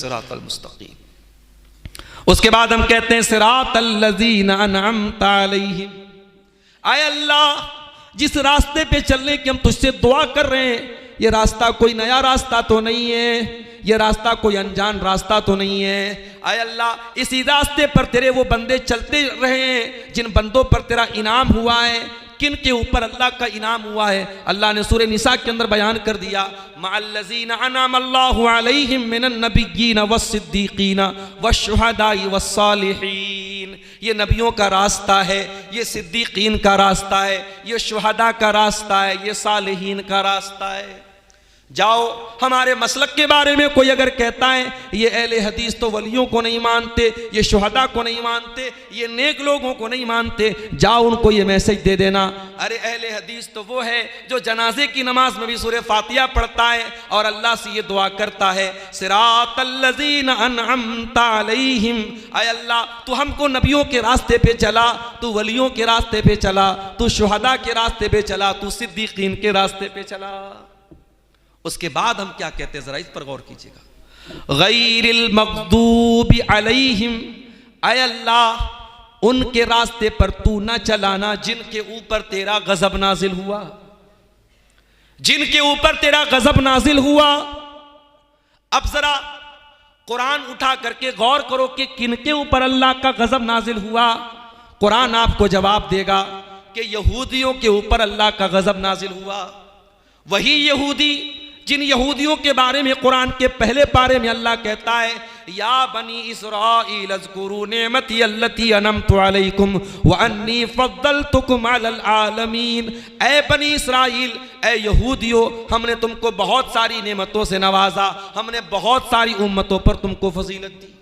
सिरातल मुस्तकीम। उसके बाद हम कहते हैं सिरातल लज़ीना अनअमता अलैहिम। आए अल्लाह, जिस रास्ते पे चलने की हम तुझसे दुआ कर रहे हैं, ये रास्ता कोई नया रास्ता तो नहीं है, ये रास्ता कोई अनजान रास्ता तो नहीं है। आए अल्लाह, इसी रास्ते पर तेरे वो बंदे चलते रहे हैं जिन बंदों पर तेरा इनाम हुआ है। किन के ऊपर अल्लाह का इनाम हुआ है? अल्लाह ने सूरह निसा के अंदर बयान कर दिया, मअल्लज़ीना अनअमल्लाहु अलैहिम मिनन नबिय्यीना वस्सिद्दीक़ीना वश्शुहदाई वस्सालिहीन। ये नबियों का रास्ता है, ये सिद्दीकीन का रास्ता है, ये शुहदा का रास्ता है, ये सालिहीन का रास्ता है। जाओ, हमारे मसलक के बारे में कोई अगर कहता है ये अहले हदीस तो वलियों को नहीं मानते, ये शुहदा को नहीं मानते, ये नेक लोगों को नहीं मानते, जाओ उनको ये मैसेज दे देना, अरे अहले हदीस तो वो है जो जनाजे की नमाज में भी सूरह फातिहा पढ़ता है और अल्लाह से ये दुआ करता है, सिरातल लज़ीना अनअमता अलैहिम। आय अल्लाह, तू हमको नबियों के रास्ते पे चला, तू वलियों के रास्ते पे चला, तू शुहदा के रास्ते पे चला, तू सिद्दीकीन के रास्ते पे चला। उसके बाद हम क्या कहते हैं, जरा इस पर गौर कीजिएगा, गैरिल मग़दूबि अलैहिम। आय अल्लाह, उनके रास्ते पर तू न चलाना जिनके ऊपर तेरा गजब नाजिल हुआ, जिनके ऊपर तेरा गजब नाजिल हुआ। अब जरा कुरान उठा करके गौर करो कि किनके ऊपर अल्लाह का गजब नाजिल हुआ। कुरान आपको जवाब देगा कि यहूदियों के ऊपर अल्लाह का गजब नाजिल हुआ। वही यहूदी जिन यहूदियों के बारे में कुरान के पहले पारे में अल्लाह कहता है, या बनी इस्राईल अज़्कुरू नेमती अल्लती अनअमतु अलैकुम व अन्नी फद्दलतुकुम अलल आलमीन। ऐ बनी इस्राईल, ऐ यहूदियों, हमने तुमको बहुत सारी नेमतों से नवाजा, हमने बहुत सारी उम्मतों पर तुमको फजीलत दी।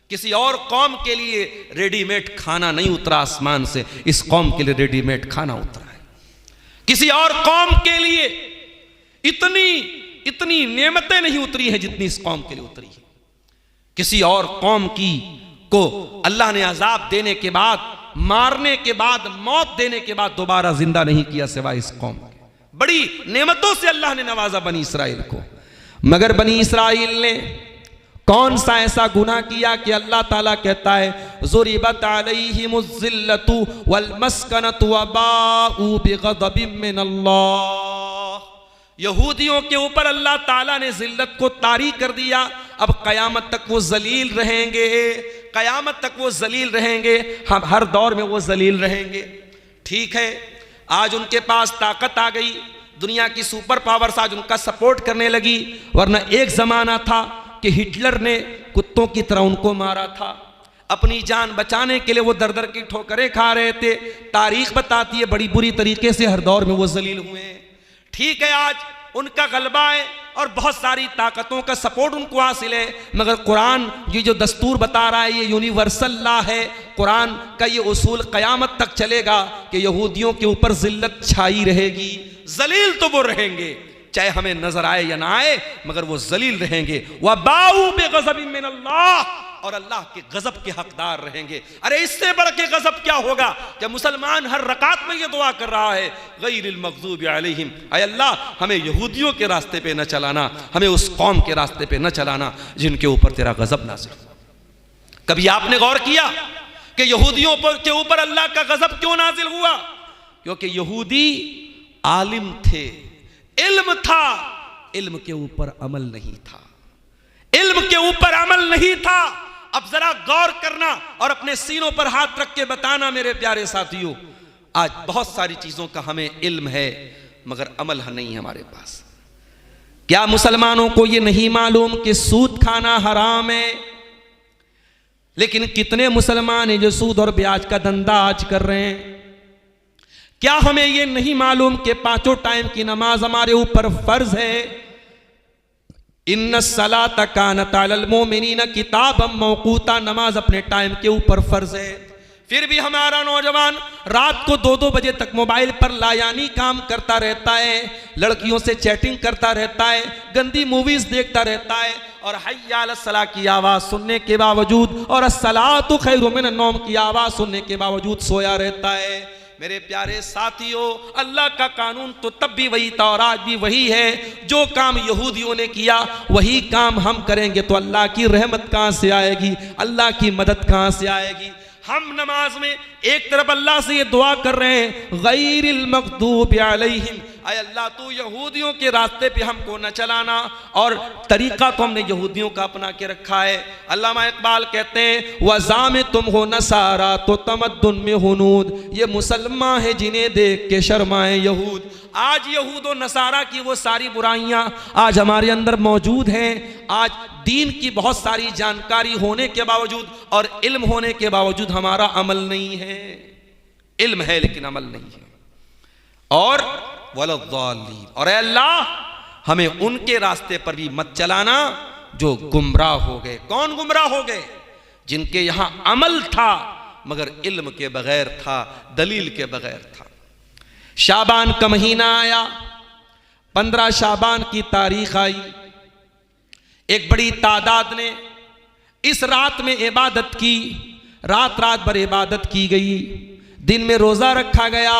किसी और कौम के लिए रेडीमेड खाना नहीं उतरा आसमान से, इस कौम के लिए रेडीमेड खाना उतरा है। किसी और कौम के लिए इतनी नेमतें नहीं उतरी हैं जितनी इस कौम के लिए उतरी है। किसी और कौम को अल्लाह ने अजाब देने के बाद, मारने के बाद, मौत देने के बाद दोबारा जिंदा नहीं किया सिवाय इस कौम के। बड़ी नेमतों से अल्लाह ने नवाजा बनी इसराइल को। मगर बनी इसराइल ने कौन सा ऐसा गुनाह किया कि अल्लाह ताला कहता है, ज़ुरिबत अलैहिमुज़्ज़िल्लतु वल मस्कनतु व बाऊ बिग़ज़बिम मिनल्लाह। यहूदियों के ऊपर अल्लाह ताला ने जिल्लत को तारी कर दिया। अब कयामत तक वो जलील रहेंगे, कयामत तक वो जलील रहेंगे, हम हर दौर में वो जलील रहेंगे। ठीक है, आज उनके पास ताकत आ गई, दुनिया की सुपर पावर्स आज उनका सपोर्ट करने लगी, वरना एक जमाना था कि हिटलर ने कुत्तों की तरह उनको मारा था। अपनी जान बचाने के लिए वो दर दर की ठोकरें खा रहे थे। तारीख बताती है बड़ी बुरी तरीके से हर दौर में वो जलील हुए हैं। ठीक है, आज उनका गलबा है और बहुत सारी ताकतों का सपोर्ट उनको हासिल है, मगर कुरान ये जो दस्तूर बता रहा है ये यूनिवर्सल लॉ है। कुरान का ये उसूल क़यामत तक चलेगा कि यहूदियों के ऊपर जिल्लत छाई रहेगी, जलील तो वो रहेंगे, चाहे हमें नजर आए या ना आए, मगर वो जलील रहेंगे। व बाऊ बिग़ज़बिम मिनल्लाह, और अल्लाह के गजब के हकदार रहेंगे। अरे इससे बढ़ के गजब क्या होगा कि मुसलमान हर रकात में ये दुआ कर रहा है, गैरिल मग़ज़ूबि अलैहिम, ऐ अल्लाह हमें यहूदियों के रास्ते पे न चलाना, हमें उस कौम के रास्ते पे न चलाना जिनके ऊपर तेरा गजब नाज़िल हुआ। कभी आपने गौर किया कि यहूदियों के ऊपर अल्लाह का गजब क्यों नाजिल हुआ? क्योंकि यहूदी आलिम थे, इल्म था, इल्म के ऊपर अमल नहीं था, इल्म के ऊपर अमल नहीं था। अब जरा गौर करना और अपने सीनों पर हाथ रख के बताना मेरे प्यारे साथियों, आज बहुत सारी चीजों का हमें इल्म है मगर अमल नहीं हमारे पास। क्या मुसलमानों को यह नहीं मालूम कि सूद खाना हराम है? लेकिन कितने मुसलमान हैं जो सूद और ब्याज का धंधा आज कर रहे हैं? क्या हमें यह नहीं मालूम कि पांचों टाइम की नमाज हमारे ऊपर फर्ज है? इन्नस्सलात कानत अलल मोमिनीन किताबम मौकूता, नमाज अपने टाइम के ऊपर फर्ज है। फिर भी हमारा नौजवान रात को 2-2 बजे तक मोबाइल पर लायानी काम करता रहता है, लड़कियों से चैटिंग करता रहता है, गंदी मूवीज देखता रहता है और हय्या अलस सलाह की आवाज़ सुनने के बावजूद और अस्सलातु खैरुम मिनन नौम की आवाज़ सुनने के बावजूद सोया रहता है। मेरे प्यारे साथियों, अल्लाह का कानून तो तब भी वही था और आज भी वही है। जो काम यहूदियों ने किया वही काम हम करेंगे तो अल्लाह की रहमत कहाँ से आएगी, अल्लाह की मदद कहाँ से आएगी। हम नमाज में एक तरफ अल्लाह से ये दुआ कर रहे हैं, गैरिल मग़दूबि अलैहिम, अय अल्लाह तू यहूदियों के रास्ते पे हमको न चलाना, और तरीका तो हमने यहूदियों का अपना के रखा है। अल्लामा इकबाल कहते हैं, वज़ाम तुम हो नसारा तो तमद्दुन में हुनूद, ये मुसलमान है जिन्हें देख के शर्माए यहूद। आज यहूद और नसारा की वो सारी बुराइयां आज हमारे अंदर मौजूद हैं। आज दीन की बहुत सारी जानकारी होने के बावजूद और इल्म होने के बावजूद हमारा अमल नहीं है। इल्म है लेकिन अमल नहीं है। और वलद्दालीन, और अल्लाह हमें उनके रास्ते पर भी मत चलाना जो गुमराह हो गए। कौन गुमराह हो गए? जिनके यहां अमल था मगर इल्म के बगैर था, दलील के बगैर था। शाबान का महीना आया, 15 शाबान की तारीख आई। एक बड़ी तादाद ने इस रात में इबादत की, रात रात भर इबादत की गई। दिन में रोजा रखा गया,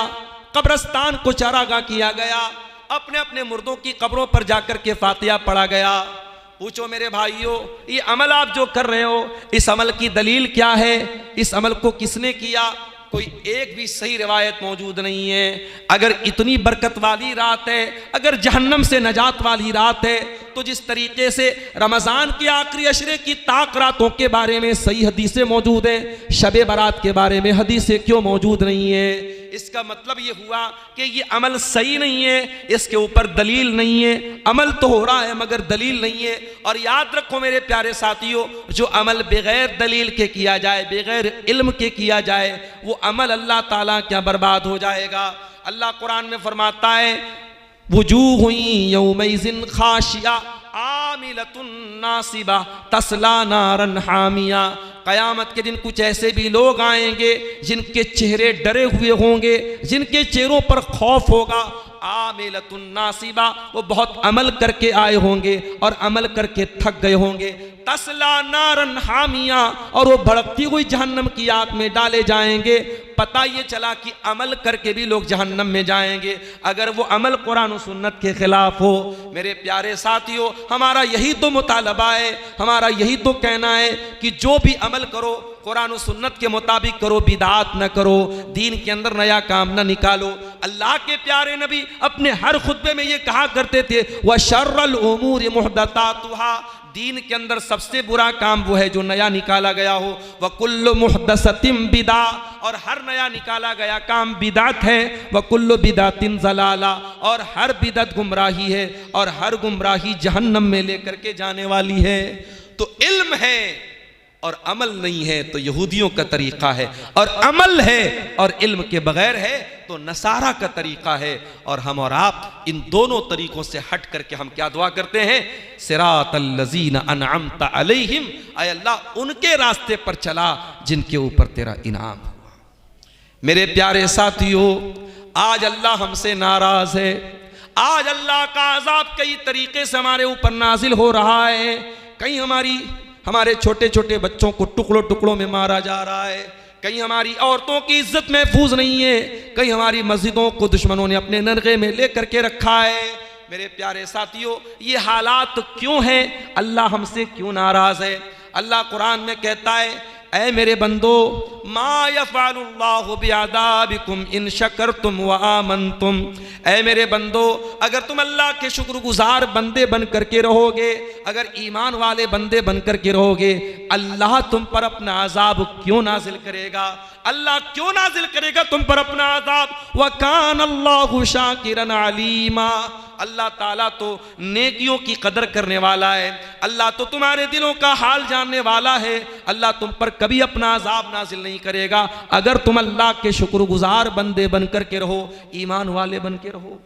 कब्रस्तान को चारागाह किया गया, अपने अपने मुर्दों की कब्रों पर जाकर के फातिहा पढ़ा गया। पूछो मेरे भाइयों, ये अमल आप जो कर रहे हो, इस अमल की दलील क्या है? इस अमल को किसने किया? कोई एक भी सही रिवायत मौजूद नहीं है। अगर इतनी बरकत वाली रात है, अगर जहन्नम से नजात वाली रात है, तो जिस तरीके से रमज़ान के आखिरी अशरे की ताक रातों के बारे में सही हदीसें मौजूद हैं, शबे बारात के बारे में हदीसें क्यों मौजूद नहीं है? इसका मतलब ये हुआ कि ये अमल सही नहीं है, इसके ऊपर दलील नहीं है। अमल तो हो रहा है मगर दलील नहीं है। और याद रखो मेरे प्यारे साथियों, जो अमल बगैर दलील के किया जाए, बगैर इल्म के किया जाए, वो अमल अल्लाह ताला क्या बर्बाद हो जाएगा। अल्लाह कुरान में फरमाता है, वुजूहुन यौमइज़िन खाशिया आमिलतुन नासिबा तस्ला नारन हामिया। क़यामत के दिन कुछ ऐसे भी लोग आएंगे जिनके चेहरे डरे हुए होंगे, जिनके चेहरों पर खौफ होगा। आमिलतुन नासिबा, वो बहुत अमल करके आए होंगे और अमल करके थक गए होंगे। तस्ला नारन हामिया, और वो भड़कती हुई जहन्नम की आग में डाले जाएंगे। पता ये चला कि अमल करके भी लोग जहन्नम में जाएंगे अगर वो अमल कुरान और सुन्नत के खिलाफ हो। मेरे प्यारे साथियों, हमारा यही तो मुतालबा है, हमारा यही तो कहना है कि जो भी अमल करो कुरान और सुन्नत के मुताबिक करो, बिदात न करो, दीन के अंदर नया काम न निकालो। अल्लाह के प्यारे नबी अपने हर खुतबे में ये कहा करते थे, व शर्रल उमूर मुहदसातुहा, दीन के अंदर सबसे बुरा काम वो है जो नया निकाला गया हो। व कुल्लु मुहदसतिम बिदा, और हर नया निकाला गया काम बिदात है। व कुल्लु बिदातिन ज़लाला, और हर बिदत गुमराही है और हर गुमराही जहन्नम में लेकर के जाने वाली है। तो इल्म है और अमल नहीं है तो यहूदियों का तरीका है, और अमल है और इल्म के बगैर है तो नसारा का तरीका है। और हम और आप इन दोनों तरीकों से हट करके हम क्या दुआ करते हैं? सिरातल लज़ीना अनअमता अलैहिम, ऐ अल्लाह उनके रास्ते पर चला जिनके ऊपर तेरा इनाम हुआ। मेरे प्यारे साथियों, आज अल्लाह हमसे नाराज है। आज अल्लाह का अज़ाब कई तरीके से हमारे ऊपर नाजिल हो रहा है। कहीं हमारे छोटे छोटे बच्चों को टुकड़ों टुकड़ों में मारा जा रहा है, कहीं हमारी औरतों की इज्जत महफूज नहीं है, कहीं हमारी मस्जिदों को दुश्मनों ने अपने नरगे में लेकर के रखा है। मेरे प्यारे साथियों, ये हालात क्यों हैं? अल्लाह हमसे क्यों नाराज है? अल्लाह कुरान में कहता है, ऐ मेरे बंदो, मा यफ़अलुल्लाहु बिअज़ाबिकुम इन शकरतुम व आमनतुम। ऐ मेरे बंदो, अगर तुम अल्लाह के शुक्रगुजार बंदे बन करके रहोगे, अगर ईमान वाले बंदे बन करके रहोगे, अल्लाह तुम पर अपना अज़ाब क्यों नाजिल करेगा? अल्लाह क्यों नाजिल करेगा तुम पर अपना अज़ाब? व कान अल्लाहु शाकिरन अलीमा, अल्लाह ताला तो नेकियों की कदर करने वाला है। अल्लाह तो तुम्हारे दिलों का हाल जानने वाला है। अल्लाह तुम पर कभी अपना अज़ाब नाजिल नहीं करेगा अगर तुम अल्लाह के शुक्रगुजार बंदे बन करके रहो, ईमान वाले बन के रहो।